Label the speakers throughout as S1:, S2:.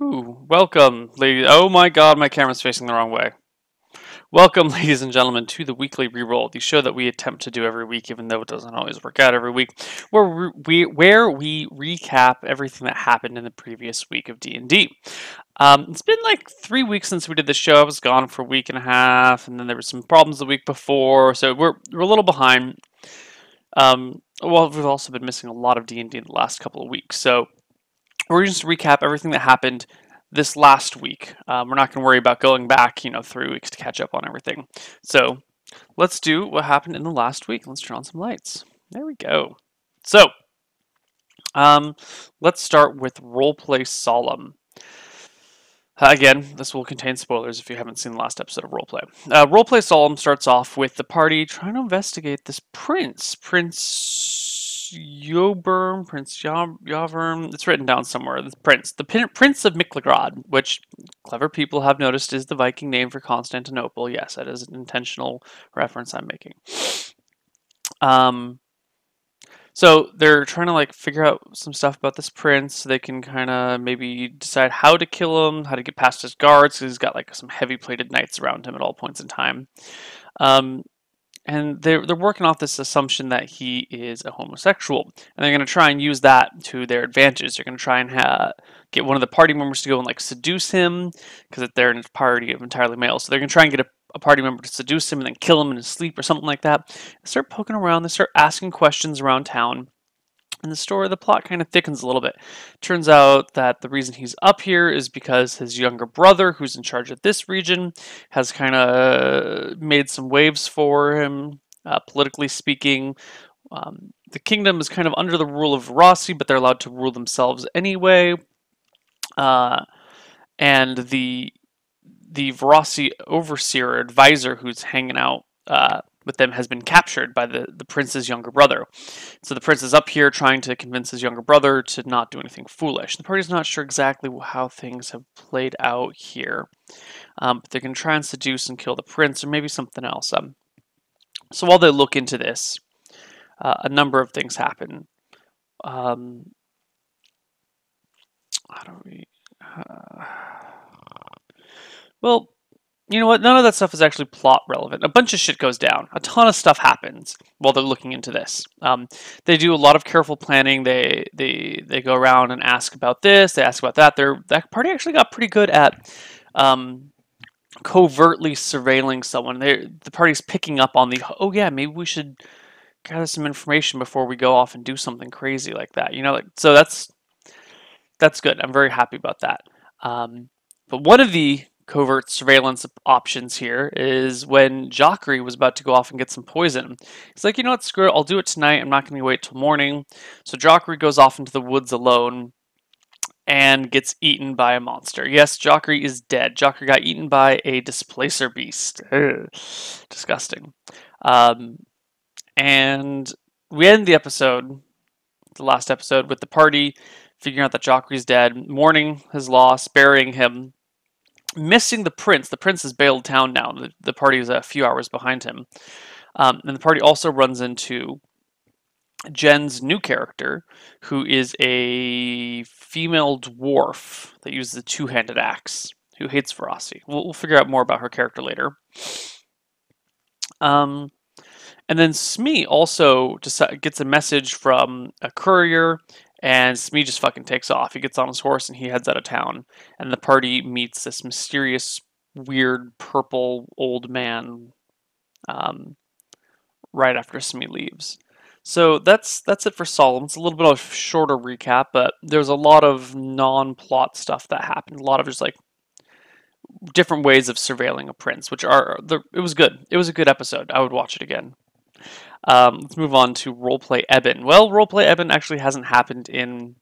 S1: Ooh, welcome, ladies. Oh my god, my camera's facing the wrong way. Welcome, ladies and gentlemen, to the Weekly Reroll, the show that we attempt to do every week, even though it doesn't always work out every week, where we recap everything that happened in the previous week of D&D. It's been like 3 weeks since we did the show. I was gone for a week and a half, and then there were some problems the week before, so we're a little behind. Well, we've also been missing a lot of D&D in the last couple of weeks, so we're just to recap everything that happened this last week. We're not going to worry about going back, 3 weeks to catch up on everything. So let's do what happened in the last week. Let's turn on some lights. There we go. So let's start with Roleplay Solemn. Again, this will contain spoilers if you haven't seen the last episode of Roleplay. Roleplay Solemn starts off with the party trying to investigate this prince. Prince Yavern. It's written down somewhere. The Prince of Miklograd, which clever people have noticed is the Viking name for Constantinople. Yes, that is an intentional reference I'm making. So they're trying to figure out some stuff about this prince so they can kind of maybe decide how to kill him, how to get past his guards, because he's got some heavy plated knights around him at all points in time. And they're working off this assumption that he is a homosexual, and they're going to try and use that to their advantage. They're going to try and get one of the party members to go and seduce him, because they're in a party of entirely males. So they're going to try and get a party member to seduce him and then kill him in his sleep or something like that. They start poking around. They start asking questions around town. And the plot kind of thickens a little bit. Turns out that the reason he's up here is because his younger brother, who's in charge of this region, has kind of made some waves for him, politically speaking. The kingdom is kind of under the rule of Rossi, but they're allowed to rule themselves anyway. And the Rossi overseer advisor who's hanging out with them has been captured by the prince's younger brother. So the prince is up here trying to convince his younger brother to not do anything foolish. The party's not sure exactly how things have played out here, but they're going to try and seduce and kill the prince, or maybe something else. So while they look into this, a number of things happen. How do we? Well, you know what? None of that stuff is actually plot relevant. A bunch of shit goes down. A ton of stuff happens while they're looking into this. They do a lot of careful planning. They go around and ask about this. They ask about that. That party actually got pretty good at covertly surveilling someone. The party's picking up on oh yeah, maybe we should gather some information before we go off and do something crazy like that. So that's good. I'm very happy about that. But one of the covert surveillance options here is when Jockry was about to go off and get some poison. He's like, you know what, screw it, I'll do it tonight. I'm not going to wait till morning. So Jockry goes off into the woods alone and gets eaten by a monster. Yes, Jockry is dead. Jockry got eaten by a displacer beast. Ugh, disgusting. And we end the last episode, with the party figuring out that Jockry's dead, mourning his loss, burying him, missing the prince. The prince has bailed town now. The party is a few hours behind him. And the party also runs into Jen's new character, who is a female dwarf that uses a two-handed axe, who hates Verossi. We'll figure out more about her character later. And then Smee also gets a message from a courier, and Smee just fucking takes off. He gets on his horse and he heads out of town. And the party meets this mysterious, weird, purple old man right after Smee leaves. So that's it for Solemn. It's a little bit of a shorter recap, but there's a lot of non-plot stuff that happened. A lot of just different ways of surveilling a prince, it was good. It was a good episode. I would watch it again. Let's move on to Roleplay Eban. Well, Roleplay Eban actually hasn't happened in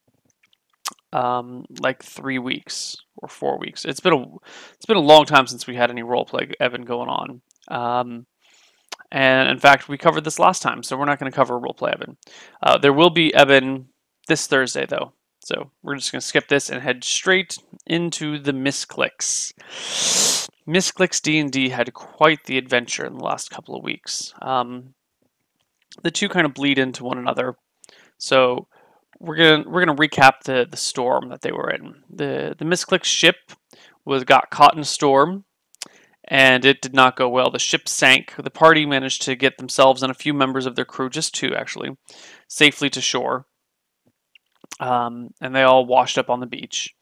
S1: 3 weeks or 4 weeks. It's been a long time since we had any Roleplay Eban going on. And in fact, we covered this last time, so we're not going to cover Roleplay Eban. There will be Eban this Thursday, though. So we're just going to skip this and head straight into the Misclicks. Misclicks D&D had quite the adventure in the last couple of weeks. The two kind of bleed into one another. So we're gonna recap the storm that they were in. The Misclicks ship got caught in a storm, and it did not go well. The ship sank. The party managed to get themselves and a few members of their crew, just two actually, safely to shore. And they all washed up on the beach.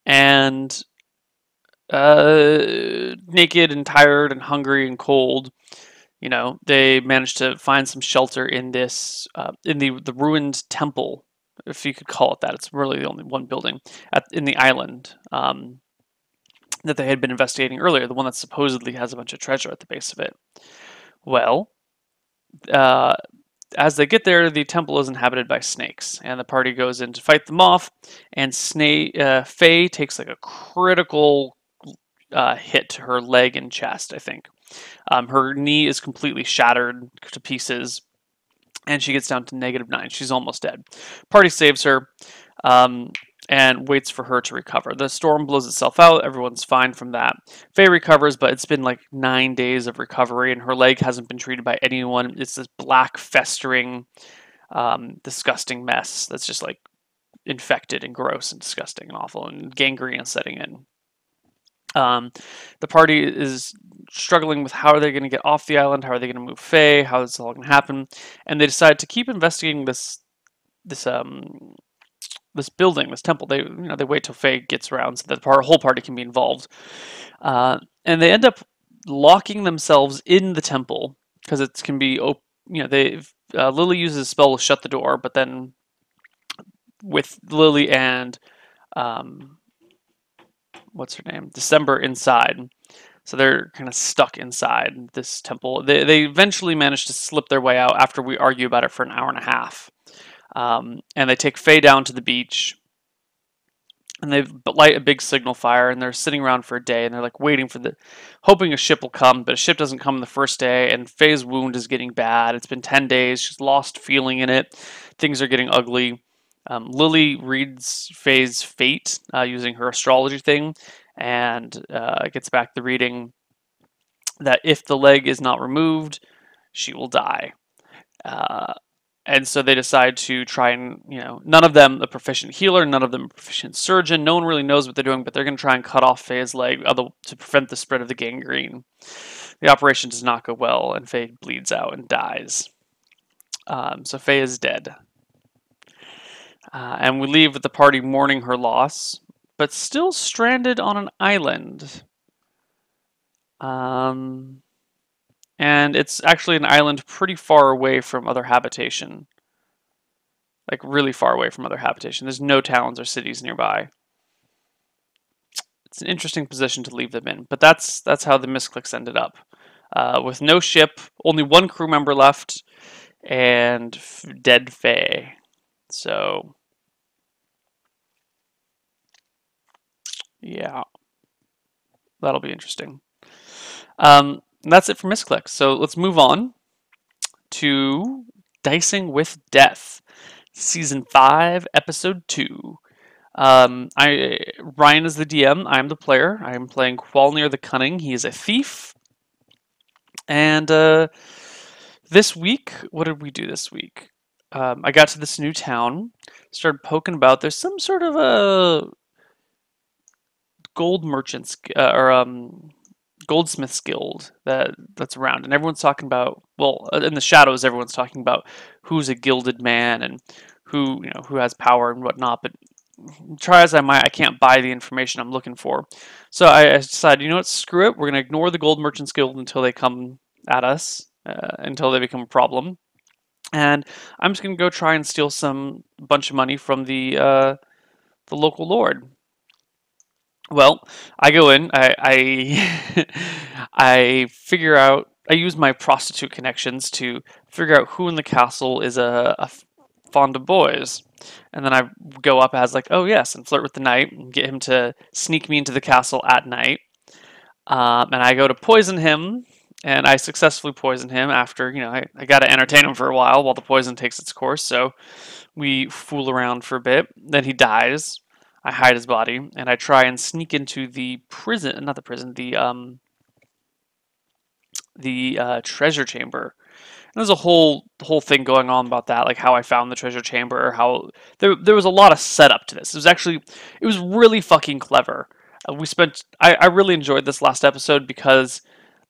S1: And naked and tired and hungry and cold, they managed to find some shelter in this, in the ruined temple, if you could call it that. It's really the only one building in the island that they had been investigating earlier, the one that supposedly has a bunch of treasure at the base of it. Well, as they get there, the temple is inhabited by snakes, and the party goes in to fight them off. And Faye takes like a critical hit to her leg and chest, I think. Her knee is completely shattered to pieces, and she gets down to -9. She's almost dead. Party saves her and waits for her to recover. The storm blows itself out. Everyone's fine from that. Faye recovers, but it's been like 9 days of recovery, and her leg hasn't been treated by anyone. It's this black, festering, disgusting mess that's just like infected and gross and disgusting and awful, and gangrene is setting in. The party is struggling with how are they going to get off the island, how are they going to move Faye, how is this all going to happen, and they decide to keep investigating this building, this temple. They wait till Faye gets around so that the whole party can be involved, and they end up locking themselves in the temple because it can be Lily uses a spell to shut the door, but then with Lily and what's her name? December inside. So they're kind of stuck inside this temple. They eventually manage to slip their way out after we argue about it for an hour and a half. And they take Faye down to the beach, and they light a big signal fire, and they're sitting around for a day, and they're like waiting hoping a ship will come, but a ship doesn't come the first day, and Faye's wound is getting bad. It's been 10 days. She's lost feeling in it. Things are getting ugly. Lily reads Faye's fate using her astrology thing, and gets back the reading that if the leg is not removed, she will die. And so they decide to try and, none of them a proficient healer, none of them a proficient surgeon. No one really knows what they're doing, but they're going to try and cut off Faye's leg to prevent the spread of the gangrene. The operation does not go well, and Faye bleeds out and dies. So Faye is dead. And we leave with the party mourning her loss, but still stranded on an island. And it's actually an island pretty far away from other habitation. Like really far away from other habitation. There's no towns or cities nearby. It's an interesting position to leave them in, but that's how the Misclicks ended up. With no ship, only one crew member left, and dead Faye. So yeah, that'll be interesting. That's it for Misclicks. So let's move on to Dicing with Death, Season 5, Episode 2. Ryan is the DM. I'm the player. I am playing Qualnir the Cunning. He is a thief. And this week, what did we do this week? I got to this new town, started poking about. There's some sort of a gold merchants goldsmiths guild that's around, and everyone's talking about, well, in the shadows, everyone's talking about who's a gilded man and who has power and whatnot. But try as I might, I can't buy the information I'm looking for. So I decided, what, screw it. We're going to ignore the gold merchants guild until they come at us, until they become a problem. And I'm just going to go try and steal a bunch of money from the local lord. Well, I go in, I figure out, I use my prostitute connections to figure out who in the castle is a fond of boys. And then I go up as like, oh yes, and flirt with the knight and get him to sneak me into the castle at night. And I go to poison him, and I successfully poison him after, I got to entertain him for a while the poison takes its course. So we fool around for a bit. Then he dies. I hide his body, and I try and sneak into the prison, not the prison, the treasure chamber. There's a whole thing going on about that, like how I found the treasure chamber, how there was a lot of setup to this. It was really fucking clever. I really enjoyed this last episode because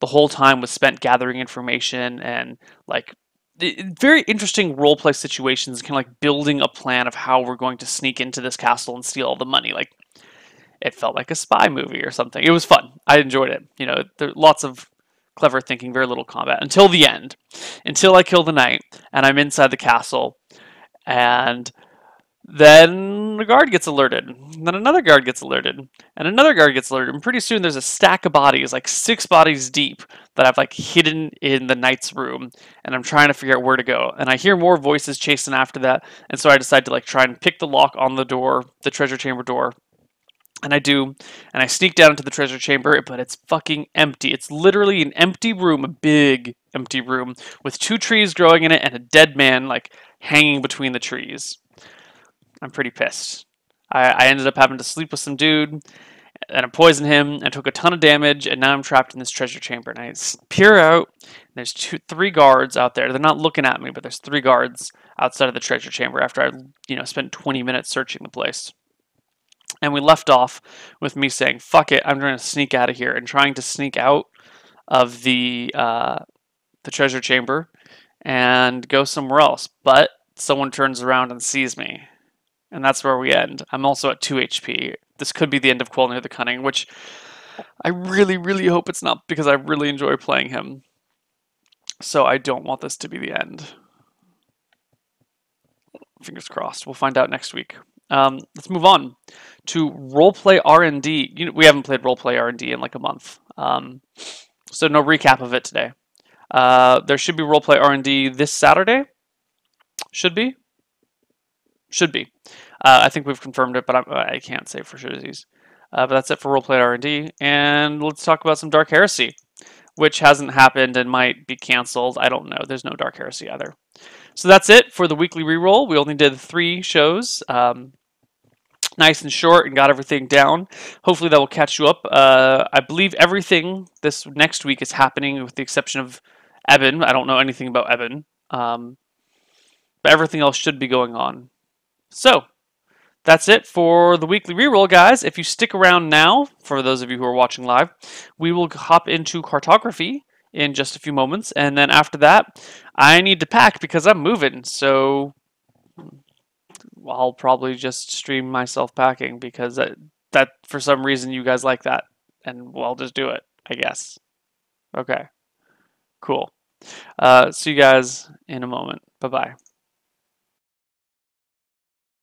S1: the whole time was spent gathering information and like very interesting role play situations, kind of like building a plan of how we're going to sneak into this castle and steal all the money. Like it felt like a spy movie or something. It was fun. I enjoyed it. You know, there lots of clever thinking, very little combat until the end, until I kill the knight and I'm inside the castle, and then the guard gets alerted. And then another guard gets alerted, and another guard gets alerted. And pretty soon there's a stack of bodies, like 6 bodies deep, that I've like hidden in the knight's room, and I'm trying to figure out where to go. And I hear more voices chasing after that, and so I decide to like try and pick the lock on the door, the treasure chamber door. And I do, and I sneak down into the treasure chamber, but it's fucking empty. It's literally an empty room, a big empty room, with 2 trees growing in it and a dead man, like, hanging between the trees. I'm pretty pissed. I ended up having to sleep with some dude, and I poisoned him, and took a ton of damage, and now I'm trapped in this treasure chamber. And I peer out, and there's 3 guards out there. They're not looking at me, but there's 3 guards outside of the treasure chamber after I, spent 20 minutes searching the place. And we left off with me saying, fuck it, I'm going to sneak out of here, and trying to sneak out of the treasure chamber and go somewhere else. But someone turns around and sees me. And that's where we end. I'm also at 2 HP. This could be the end of Quell Near the Cunning, which I really, really hope it's not, because I really enjoy playing him. So I don't want this to be the end. Fingers crossed. We'll find out next week. Let's move on to Roleplay R&D. We haven't played Roleplay R&D in like a month, so no recap of it today. There should be Roleplay R&D this Saturday. Should be. I think we've confirmed it, but I can't say for sure. But that's it for Roleplay R&D, and let's talk about some Dark Heresy, which hasn't happened and might be canceled. I don't know. There's no Dark Heresy either. So that's it for the weekly reroll. We only did 3 shows. Nice and short, and got everything down. Hopefully that will catch you up. I believe everything this next week is happening with the exception of Eban. I don't know anything about Eban. But everything else should be going on. So, that's it for the weekly reroll, guys. If you stick around now, for those of you who are watching live, we will hop into cartography in just a few moments. And then after that, I need to pack because I'm moving. So I'll probably just stream myself packing because that for some reason you guys like that, and I'll just do it, I guess. Okay, cool. See you guys in a moment. Bye-bye.